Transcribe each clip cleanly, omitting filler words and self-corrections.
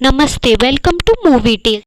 नमस्ते, welcome two movie tell.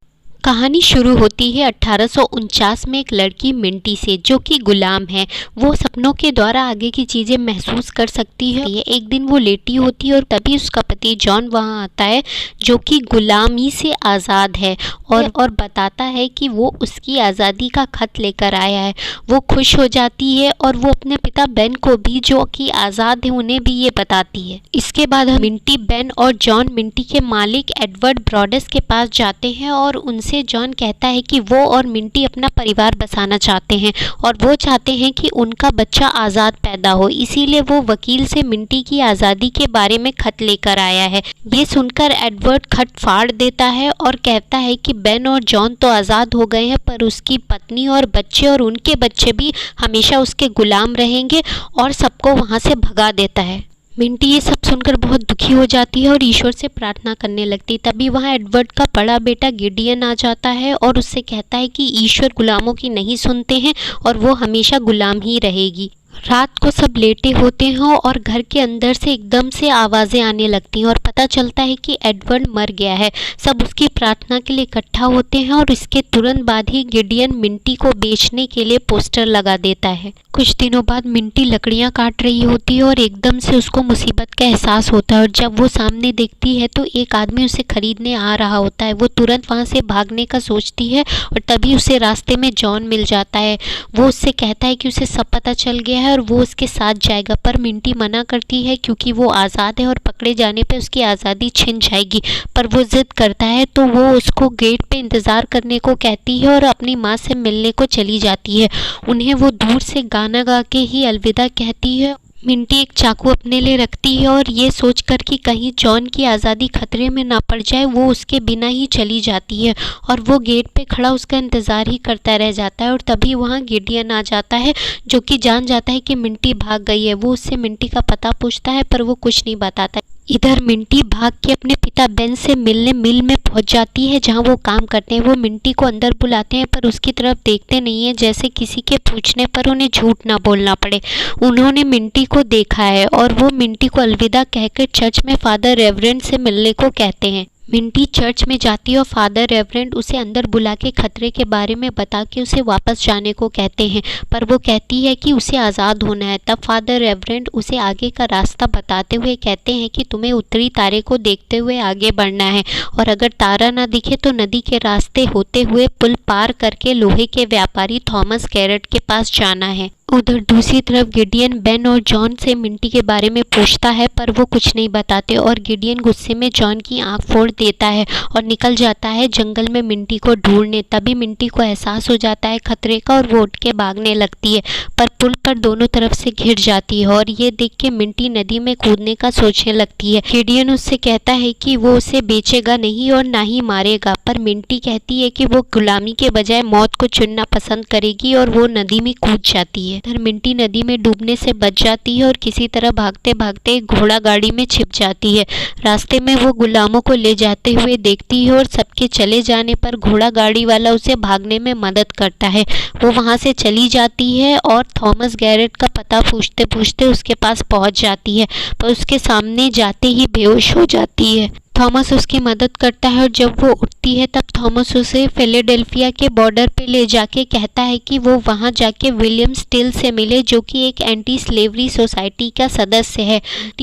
कहानी शुरू होती है 1849 में एक लड़की मिंटी से, जो कि गुलाम है। वो सपनों के द्वारा आगे की चीज़ें महसूस कर सकती है। एक दिन वो लेटी होती है और तभी उसका पति जॉन वहाँ आता है, जो कि गुलामी से आज़ाद है और बताता है कि वो उसकी आज़ादी का खत लेकर आया है। वो खुश हो जाती है और वो अपने पिता बेन को भी, जो कि आज़ाद है, उन्हें भी ये बताती है। इसके बाद हम मिंटी, बेन और जॉन मिंटी के मालिक एडवर्ड ब्रॉडस के पास जाते हैं और उनसे जॉन कहता है कि वो और मिंटी अपना परिवार बसाना चाहते हैं और वो चाहते हैं कि उनका बच्चा आज़ाद पैदा हो। इसीलिए वो वकील से मिंटी की आज़ादी के बारे में खत लेकर आया है। ये सुनकर एडवर्ड खत फाड़ देता है और कहता है कि बेन और जॉन तो आज़ाद हो गए हैं, पर उसकी पत्नी और बच्चे और उनके बच्चे भी हमेशा उसके गुलाम रहेंगे, और सबको वहाँ से भगा देता है। मिंटी ये सब सुनकर बहुत दुखी हो जाती है और ईश्वर से प्रार्थना करने लगती। तभी वहाँ एडवर्ड का बड़ा बेटा गिडियन आ जाता है और उससे कहता है कि ईश्वर गुलामों की नहीं सुनते हैं और वो हमेशा गुलाम ही रहेगी। रात को सब लेटे होते हैं और घर के अंदर से एकदम से आवाज़ें आने लगती हैं और पता चलता है कि एडवर्ड मर गया है। सब उसकी प्रार्थना के लिए इकट्ठा होते हैं और इसके तुरंत बाद ही गिडियन मिंटी को बेचने के लिए पोस्टर लगा देता है। कुछ दिनों बाद मिंटी लकड़ियां काट रही होती है और एकदम से उसको मुसीबत का एहसास होता है, और जब वो सामने देखती है तो एक आदमी उसे खरीदने आ रहा होता है। वो तुरंत वहाँ से भागने का सोचती है और तभी उसे रास्ते में जॉन मिल जाता है। वो उससे कहता है कि उसे सब पता चल गया है और वो उसके साथ जाएगा, पर मिंटी मना करती है क्योंकि वो आज़ाद है और पकड़े जाने पे उसकी आज़ादी छिन जाएगी। पर वो ज़िद करता है तो वो उसको गेट पे इंतज़ार करने को कहती है और अपनी माँ से मिलने को चली जाती है। उन्हें वो दूर से गाना गा के ही अलविदा कहती है। मिंटी एक चाकू अपने लिए रखती है और ये सोचकर कि कहीं जॉन की आज़ादी खतरे में ना पड़ जाए, वो उसके बिना ही चली जाती है और वो गेट पे खड़ा उसका इंतज़ार ही करता रह जाता है। और तभी वहाँ गिडियन आ जाता है, जो कि जान जाता है कि मिंटी भाग गई है। वो उससे मिंटी का पता पूछता है, पर वो कुछ नहीं बताता। इधर मिंटी भाग के अपने पिता बेन से मिलने मिल में पहुंच जाती है, जहां वो काम करते हैं। वो मिंटी को अंदर बुलाते हैं, पर उसकी तरफ देखते नहीं है, जैसे किसी के पूछने पर उन्हें झूठ ना बोलना पड़े। उन्होंने मिंटी को देखा है और वो मिंटी को अलविदा कहकर चर्च में फादर रेवरेंड से मिलने को कहते हैं। मिंटी चर्च में जाती है और फादर रेवरेंड उसे अंदर बुला के खतरे के बारे में बता के उसे वापस जाने को कहते हैं, पर वो कहती है कि उसे आज़ाद होना है। तब फादर रेवरेंड उसे आगे का रास्ता बताते हुए कहते हैं कि तुम्हें उत्तरी तारे को देखते हुए आगे बढ़ना है, और अगर तारा ना दिखे तो नदी के रास्ते होते हुए पुल पार करके लोहे के व्यापारी थॉमस गैरेट के पास जाना है। उधर दूसरी तरफ गिडियन बेन और जॉन से मिंटी के बारे में पूछता है, पर वो कुछ नहीं बताते, और गिडियन गुस्से में जॉन की आंख फोड़ देता है और निकल जाता है जंगल में मिंटी को ढूंढने। तभी मिंटी को एहसास हो जाता है खतरे का और वो उठ के भागने लगती है, पर पुल पर दोनों तरफ से घिर जाती है और ये देख के मिंटी नदी में कूदने का सोचने लगती है। गिडियन उससे कहता है कि वो उसे बेचेगा नहीं और ना ही मारेगा, पर मिंटी कहती है कि वो गुलामी के बजाय मौत को चुनना पसंद करेगी और वो नदी में कूद जाती है। इधर मिंटी नदी में डूबने से बच जाती है और किसी तरह भागते भागते घोड़ा गाड़ी में छिप जाती है। रास्ते में वो गुलामों को ले जाते हुए देखती है और सबके चले जाने पर घोड़ा गाड़ी वाला उसे भागने में मदद करता है। वो वहाँ से चली जाती है और थॉमस गैरेट का पता पूछते पूछते उसके पास पहुँच जाती है, पर उसके सामने जाते ही बेहोश हो जाती है। थॉमस उसकी मदद करता है और जब वो उठती है तब थॉमस उसे फिलाडेल्फिया के बॉर्डर पे ले जाके कहता है कि वो वहाँ जाके विलियम स्टिल से मिले, जो कि एक एंटी स्लेवरी सोसाइटी का सदस्य है।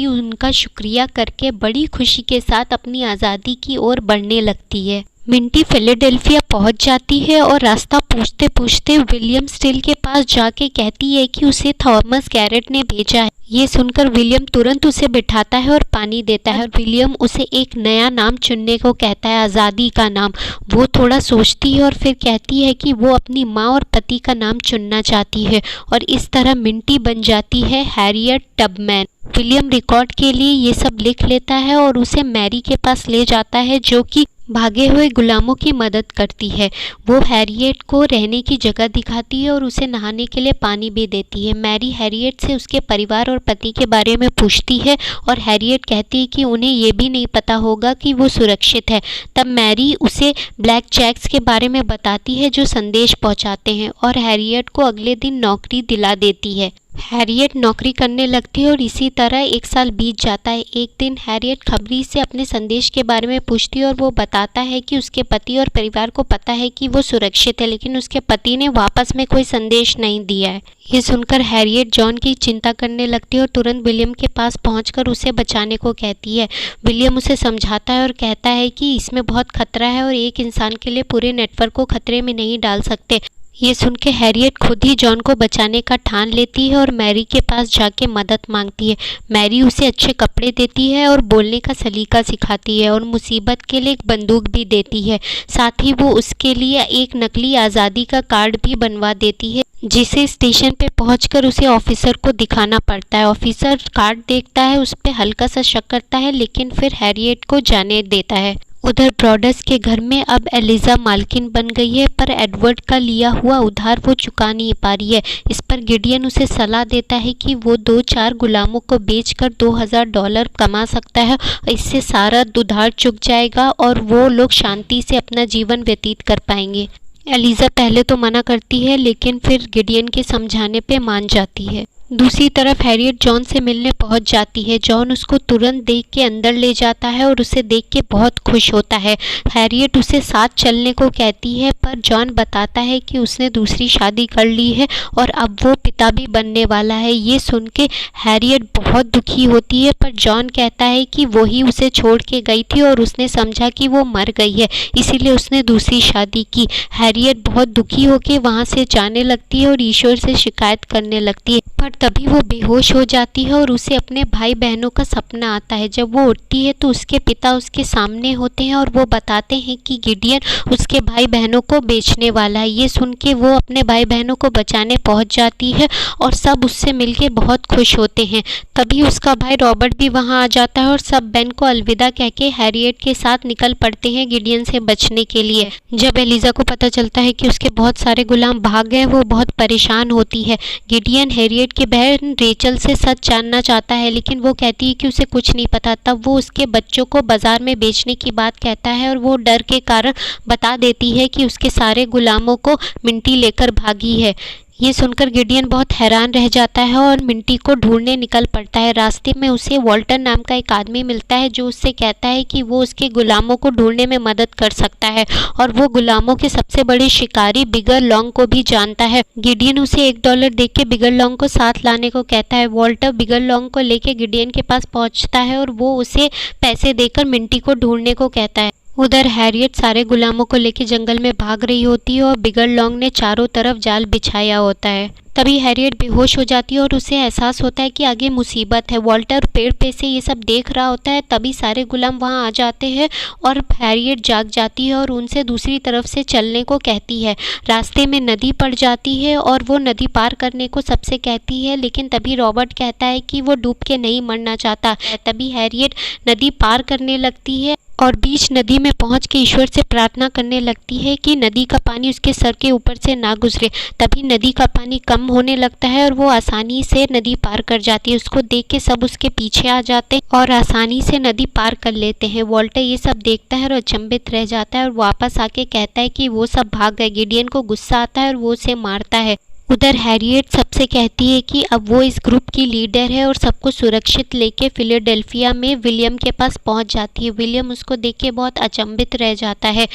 उनका शुक्रिया करके बड़ी खुशी के साथ अपनी आज़ादी की ओर बढ़ने लगती है। मिंटी फिलाडेल्फिया पहुंच जाती है और रास्ता पूछते पूछते विलियम स्टिल के पास जाके कहती है कि उसे थॉमस गैरेट ने भेजा है। ये सुनकर विलियम तुरंत उसे बिठाता है और पानी देता है, और विलियम उसे एक नया नाम चुनने को कहता है, आज़ादी का नाम। वो थोड़ा सोचती है और फिर कहती है कि वो अपनी माँ और पति का नाम चुनना चाहती है, और इस तरह मिंटी बन जाती है हैरियट टबमैन। विलियम रिकॉर्ड के लिए ये सब लिख लेता है और उसे मैरी के पास ले जाता है, जो कि भागे हुए गुलामों की मदद करती है। वो हैरियट को रहने की जगह दिखाती है और उसे नहाने के लिए पानी भी देती है। मैरी हैरियट से उसके परिवार और पति के बारे में पूछती है और हैरियट कहती है कि उन्हें ये भी नहीं पता होगा कि वो सुरक्षित है। तब मैरी उसे ब्लैक जैक्स के बारे में बताती है जो संदेश पहुंचाते हैं, और हैरियट को अगले दिन नौकरी दिला देती है। हैरियट नौकरी करने लगती है और इसी तरह एक साल बीत जाता है। एक दिन हैरियट खबरी से अपने संदेश के बारे में पूछती है और वो बताता है कि उसके पति और परिवार को पता है कि वो सुरक्षित है, लेकिन उसके पति ने वापस में कोई संदेश नहीं दिया है। ये सुनकर हैरियट जॉन की चिंता करने लगती है और तुरंत विलियम के पास पहुंचकर उसे बचाने को कहती है। विलियम उसे समझाता है और कहता है कि इसमें बहुत खतरा है और एक इंसान के लिए पूरे नेटवर्क को खतरे में नहीं डाल सकते। ये सुन के हैरियट खुद ही जॉन को बचाने का ठान लेती है और मैरी के पास जाके मदद मांगती है। मैरी उसे अच्छे कपड़े देती है और बोलने का सलीका सिखाती है और मुसीबत के लिए एक बंदूक भी देती है। साथ ही वो उसके लिए एक नकली आज़ादी का कार्ड भी बनवा देती है, जिसे स्टेशन पे पहुंचकर उसे ऑफिसर को दिखाना पड़ता है। ऑफिसर कार्ड देखता है, उस पर हल्का सा शक करता है, लेकिन फिर हैरियट को जाने देता है। उधर ब्रॉडर्स के घर में अब एलिजा मालकिन बन गई है, पर एडवर्ड का लिया हुआ उधार वो चुका नहीं पा रही है। इस पर गिडियन उसे सलाह देता है कि वो 2-4 गुलामों को बेचकर $2000 कमा सकता है। इससे सारा उधार चुक जाएगा और वो लोग शांति से अपना जीवन व्यतीत कर पाएंगे। एलिजा पहले तो मना करती है, लेकिन फिर गिडियन के समझाने पे मान जाती है। दूसरी तरफ हैरियट जॉन से मिलने पहुंच जाती है। जॉन उसको तुरंत देख के अंदर ले जाता है और उसे देख के बहुत खुश होता है। हैरियट उसे साथ चलने को कहती है, पर जॉन बताता है कि उसने दूसरी शादी कर ली है और अब वो पिता भी बनने वाला है। ये सुन के हैरियट बहुत दुखी होती है, पर जॉन कहता है कि वो ही उसे छोड़ के गई थी और उसने समझा कि वो मर गई है, इसीलिए उसने दूसरी शादी की। हैरियट बहुत दुखी होकर वहाँ से जाने लगती है और ईश्वर से शिकायत करने लगती है, पर तभी वो बेहोश हो जाती है और उसे अपने भाई बहनों का सपना आता है। जब वो उठती है तो उसके पिता उसके सामने होते हैं और वो बताते हैं कि गिडियन उसके भाई बहनों को बेचने वाला है। ये सुन के वो अपने भाई बहनों को बचाने पहुंच जाती है और सब उससे मिलके बहुत खुश होते हैं। तभी उसका भाई रॉबर्ट भी वहां आ जाता है और सब बेन को अलविदा कह के हैरियट के साथ निकल पड़ते हैं गिडियन से बचने के लिए। जब एलिजा को पता चलता है कि उसके बहुत सारे गुलाम भाग गए, वो बहुत परेशान होती है। गिडियन हैरियट की बहन रेचल से सच जानना चाहता है, लेकिन वो कहती है कि उसे कुछ नहीं पता। तब वो उसके बच्चों को बाजार में बेचने की बात कहता है और वो डर के कारण बता देती है कि उसके सारे गुलामों को मिंटी लेकर भागी है। ये सुनकर गिडियन बहुत हैरान रह जाता है और मिंटी को ढूंढने निकल पड़ता है। रास्ते में उसे वॉल्टर नाम का एक आदमी मिलता है जो उससे कहता है कि वो उसके गुलामों को ढूंढने में मदद कर सकता है और वो गुलामों के सबसे बड़े शिकारी बिगर लॉन्ग को भी जानता है। गिडियन उसे $1 देके के बिगर लॉन्ग को साथ लाने को कहता है। वॉल्टर बिगर लॉन्ग को लेके गिडियन के पास पहुंचता है और वो उसे पैसे देकर मिंटी को ढूंढने को कहता है। उधर हैरियट सारे गुलामों को लेकर जंगल में भाग रही होती है और बिगर लॉन्ग ने चारों तरफ जाल बिछाया होता है। तभी हैरियट बेहोश हो जाती है और उसे एहसास होता है कि आगे मुसीबत है। वॉल्टर पेड़ पे से ये सब देख रहा होता है, तभी सारे गुलाम वहाँ आ जाते हैं और हैरियट जाग जाती है और उनसे दूसरी तरफ से चलने को कहती है। रास्ते में नदी पड़ जाती है और वो नदी पार करने को सबसे कहती है, लेकिन तभी रॉबर्ट कहता है कि वो डूब के नहीं मरना चाहता। तभी हैरियट नदी पार करने लगती है और बीच नदी में पहुंच के ईश्वर से प्रार्थना करने लगती है कि नदी का पानी उसके सर के ऊपर से ना गुजरे। तभी नदी का पानी कम होने लगता है और वो आसानी से नदी पार कर जाती है। उसको देख के सब उसके पीछे आ जाते हैं और आसानी से नदी पार कर लेते हैं। वॉल्टर ये सब देखता है और अचंभित रह जाता है और वापस आके कहता है कि वो सब भाग गए। गिडियन को गुस्सा आता है और वो उसे मारता है। उधर हैरियट सबसे कहती है कि अब वो इस ग्रुप की लीडर है और सबको सुरक्षित लेके फिलाडेल्फिया में विलियम के पास पहुंच जाती है। विलियम उसको देख के बहुत अचंभित रह जाता है।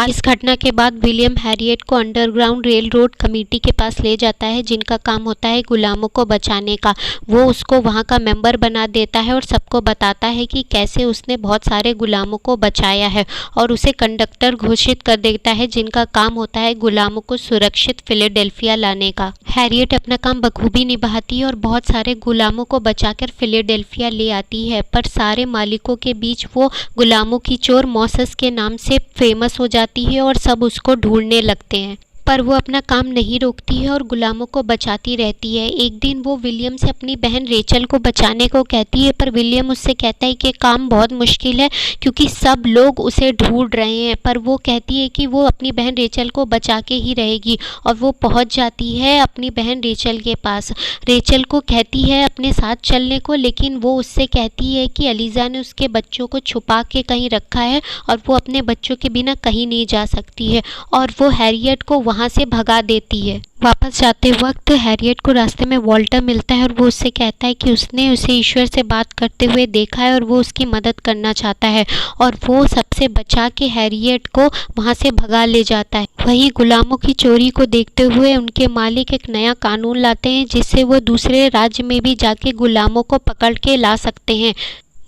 इस घटना के बाद विलियम हैरियट को अंडरग्राउंड रेल रोड कमेटी के पास ले जाता है, जिनका काम होता है गुलामों को बचाने का। वो उसको वहाँ का मेंबर बना देता है और सबको बताता है कि कैसे उसने बहुत सारे गुलामों को बचाया है और उसे कंडक्टर घोषित कर देता है, जिनका काम होता है गुलामों को सुरक्षित फिलाडेल्फिया लाने का। हैरियट अपना काम बखूबी निभाती है और बहुत सारे गुलामों को बचाकर फिलाडेल्फिया ले आती है, पर सारे मालिकों के बीच वो गुलामों की चोर मॉसस के नाम से फेमस हो जाती है और सब उसको ढूंढने लगते हैं। पर वो अपना काम नहीं रोकती है और गुलामों को बचाती रहती है। एक दिन वो विलियम से अपनी बहन रेचल को बचाने को कहती है, पर विलियम उससे कहता है कि काम बहुत मुश्किल है क्योंकि सब लोग उसे ढूंढ रहे हैं। पर वो कहती है कि वो अपनी बहन रेचल को बचा के ही रहेगी और वो पहुंच जाती है अपनी बहन रेचल के पास। रेचल को कहती है अपने साथ चलने को, लेकिन वो उससे कहती है कि एलिजा ने उसके बच्चों को छुपा के कहीं रखा है और वो अपने बच्चों के बिना कहीं नहीं जा सकती है। और वो हैरियट को वहाँ से भगा देती है। वापस जाते वक्त हैरियट को रास्ते में वॉल्टर मिलता है और वो उससे कहता है कि उसने उसे ईश्वर से बात करते हुए देखा है और वो उसकी मदद करना चाहता है, और वो सबसे बचा के हैरियट को वहाँ से भगा ले जाता है। वहीं गुलामों की चोरी को देखते हुए उनके मालिक एक नया कानून लाते हैं जिससे वो दूसरे राज्य में भी जाके गुलामों को पकड़ के ला सकते हैं।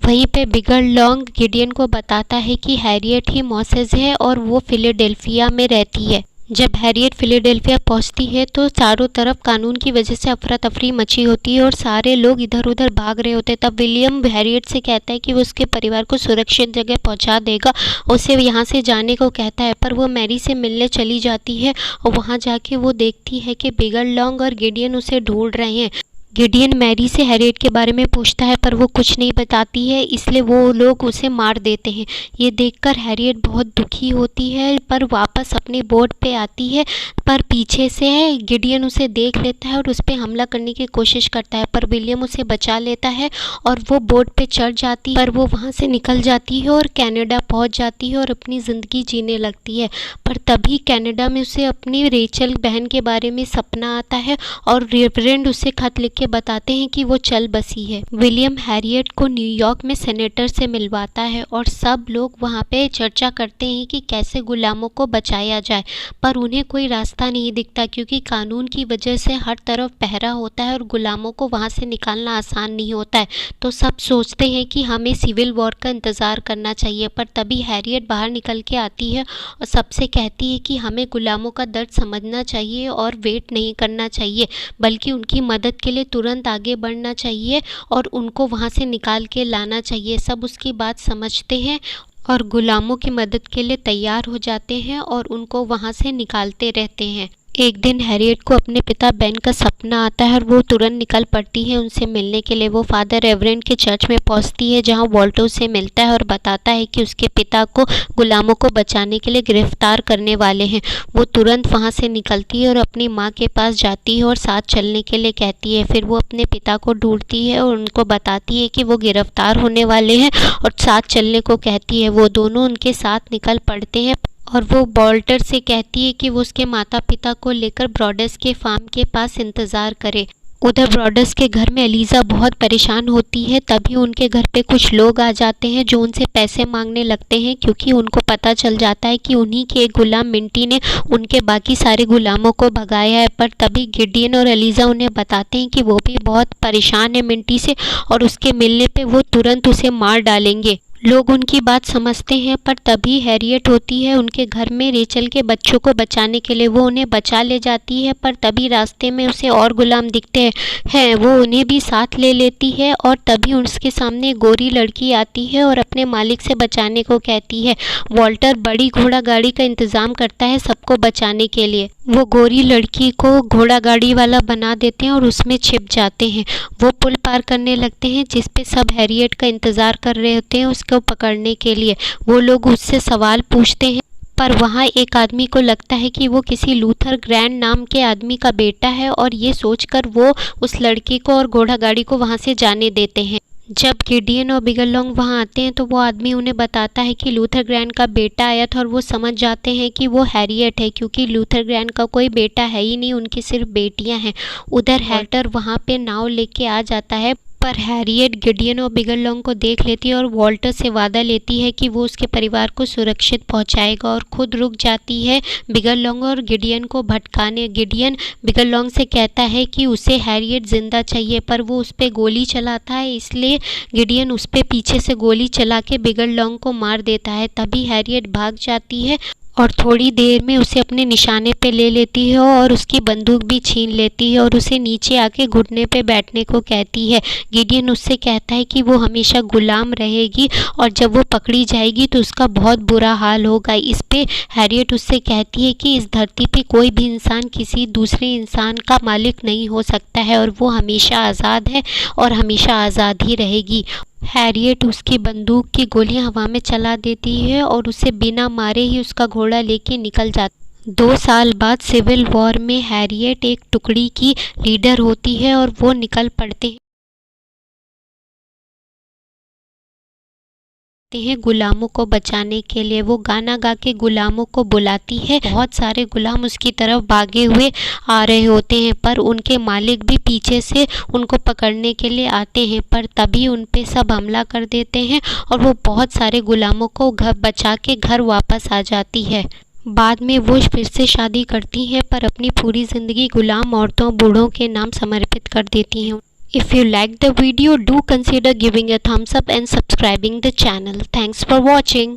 वहीं पे बिगर लॉन्ग गिडियन को बताता है कि हैरियट ही मोसेस है और वो फिलाडेल्फिया में रहती है। जब हैरियट फिलाडेल्फिया पहुंचती है तो चारों तरफ कानून की वजह से अफरा तफरी मची होती है और सारे लोग इधर उधर भाग रहे होते हैं। तब विलियम हैरियट से कहता है कि वो उसके परिवार को सुरक्षित जगह पहुंचा देगा, उसे यहाँ से जाने को कहता है, पर वो मैरी से मिलने चली जाती है और वहाँ जाके वो देखती है कि बिगर लॉन्ग और गिडियन उसे ढूंढ रहे हैं। गिडियन मैरी से हैरियट के बारे में पूछता है पर वो कुछ नहीं बताती है, इसलिए वो लोग उसे मार देते हैं। ये देखकर हैरियट बहुत दुखी होती है पर वापस अपने बोट पे आती है, पर पीछे से गिडियन उसे देख लेता है और उस पर हमला करने की कोशिश करता है, पर विलियम उसे बचा लेता है और वो बोट पे चढ़ जाती है। पर वो वहाँ से निकल जाती है और कनाडा पहुँच जाती है और अपनी ज़िंदगी जीने लगती है। पर तभी कनाडा में उसे अपनी रेचल बहन के बारे में सपना आता है और रेवरेंड उसे खत लिख के बताते हैं कि वो चल बसी है। विलियम हैरियट को न्यूयॉर्क में सेनेटर से मिलवाता है और सब लोग वहाँ पे चर्चा करते हैं कि कैसे गुलामों को बचाया जाए, पर उन्हें कोई रास्ता नहीं दिखता क्योंकि कानून की वजह से हर तरफ पहरा होता है और गुलामों को वहाँ से निकालना आसान नहीं होता है। तो सब सोचते हैं कि हमें सिविल वॉर का इंतज़ार करना चाहिए, पर तभी हैरियट बाहर निकल के आती है और सबसे कहती है कि हमें गुलामों का दर्द समझना चाहिए और वेट नहीं करना चाहिए, बल्कि उनकी मदद के लिए तुरंत आगे बढ़ना चाहिए और उनको वहाँ से निकाल के लाना चाहिए। सब उसकी बात समझते हैं और गुलामों की मदद के लिए तैयार हो जाते हैं और उनको वहाँ से निकालते रहते हैं। एक दिन हैरियट को अपने पिता बेन का सपना आता है और वो तुरंत निकल पड़ती है उनसे मिलने के लिए। वो फादर रेवरेंड के चर्च में पहुंचती है जहां वॉल्टर उसे मिलता है और बताता है कि उसके पिता को गुलामों को बचाने के लिए गिरफ्तार करने वाले हैं। वो तुरंत वहां से निकलती है और अपनी माँ के पास जाती है और साथ चलने के लिए कहती है। फिर वो अपने पिता को ढूंढती है और उनको बताती है कि वो गिरफ्तार होने वाले हैं और साथ चलने को कहती है। वो दोनों उनके साथ निकल पड़ते हैं और वो वॉल्टर से कहती है कि वो उसके माता पिता को लेकर ब्रॉडर्स के फार्म के पास इंतज़ार करे। उधर ब्रॉडर्स के घर में एलिज़ा बहुत परेशान होती है। तभी उनके घर पे कुछ लोग आ जाते हैं जो उनसे पैसे मांगने लगते हैं क्योंकि उनको पता चल जाता है कि उन्हीं के एक गुलाम मिंटी ने उनके बाकी सारे गुलामों को भगाया है। पर तभी गिडियन और एलिज़ा उन्हें बताते हैं कि वो भी बहुत परेशान है मिंटी से और उसके मिलने पे वो तुरंत उसे मार डालेंगे। लोग उनकी बात समझते हैं, पर तभी हैरियट होती है उनके घर में रेचल के बच्चों को बचाने के लिए। वो उन्हें बचा ले जाती है, पर तभी रास्ते में उसे और गुलाम दिखते हैं। वो उन्हें भी साथ ले लेती है और तभी उसके सामने एक गोरी लड़की आती है और अपने मालिक से बचाने को कहती है। वॉल्टर बड़ी घोड़ा गाड़ी का इंतज़ाम करता है सबको बचाने के लिए। वो गोरी लड़की को घोड़ा गाड़ी वाला बना देते हैं और उसमें छिप जाते हैं। वो पुल पार करने लगते हैं जिस पे सब हैरियट का इंतज़ार कर रहे होते हैं उसको पकड़ने के लिए। वो लोग उससे सवाल पूछते हैं, पर वहाँ एक आदमी को लगता है कि वो किसी लूथर ग्रैंड नाम के आदमी का बेटा है और ये सोचकर वो उस लड़की को और घोड़ा गाड़ी को वहाँ से जाने देते हैं। जब गिडियन और बिगर लॉन्ग वहाँ आते हैं तो वो आदमी उन्हें बताता है कि लूथर ग्रैंड का बेटा आया था और वो समझ जाते हैं कि वो हैरियट है क्योंकि लूथर ग्रैंड का कोई बेटा है ही नहीं, उनकी सिर्फ बेटियां हैं। उधर हैटर वहाँ पे नाव लेके आ जाता है, पर हैरियट गिडियन और बिगर लॉन्ग को देख लेती है और वॉल्टर से वादा लेती है कि वो उसके परिवार को सुरक्षित पहुंचाएगा और खुद रुक जाती है बिगर लॉन्ग और गिडियन को भटकाने। गिडियन बिगर लॉन्ग से कहता है कि उसे हैरियट जिंदा चाहिए, पर वो उस पर गोली चलाता है, इसलिए गिडियन उस पर पीछे से गोली चला के बिगर लॉन्ग को मार देता है। तभी हैरियट भाग जाती है और थोड़ी देर में उसे अपने निशाने पे ले लेती है और उसकी बंदूक भी छीन लेती है और उसे नीचे आके घुटने पे बैठने को कहती है। गिडियन उससे कहता है कि वो हमेशा गुलाम रहेगी और जब वो पकड़ी जाएगी तो उसका बहुत बुरा हाल होगा। इस पे हैरियट उससे कहती है कि इस धरती पे कोई भी इंसान किसी दूसरे इंसान का मालिक नहीं हो सकता है और वो हमेशा आज़ाद है और हमेशा आज़ाद ही रहेगी। हैरियट उसकी बंदूक की गोलियां हवा में चला देती है और उसे बिना मारे ही उसका घोड़ा लेके निकल जाता। 2 साल बाद सिविल वॉर में हैरियट एक टुकड़ी की लीडर होती है और वो निकल पड़ते हैं। हैं गुलामों को बचाने के लिए। वो गाना गा के गुलामों को बुलाती है। बहुत सारे गुलाम उसकी तरफ भागे हुए आ रहे होते हैं, पर उनके मालिक भी पीछे से उनको पकड़ने के लिए आते हैं, पर तभी उन पे सब हमला कर देते हैं और वो बहुत सारे गुलामों को घर बचा के घर वापस आ जाती है। बाद में वो फिर से शादी करती हैं, पर अपनी पूरी ज़िंदगी गुलाम औरतों बूढ़ों के नाम समर्पित कर देती हैं। If you like the video, do consider giving a thumbs up and subscribing the channel. Thanks for watching.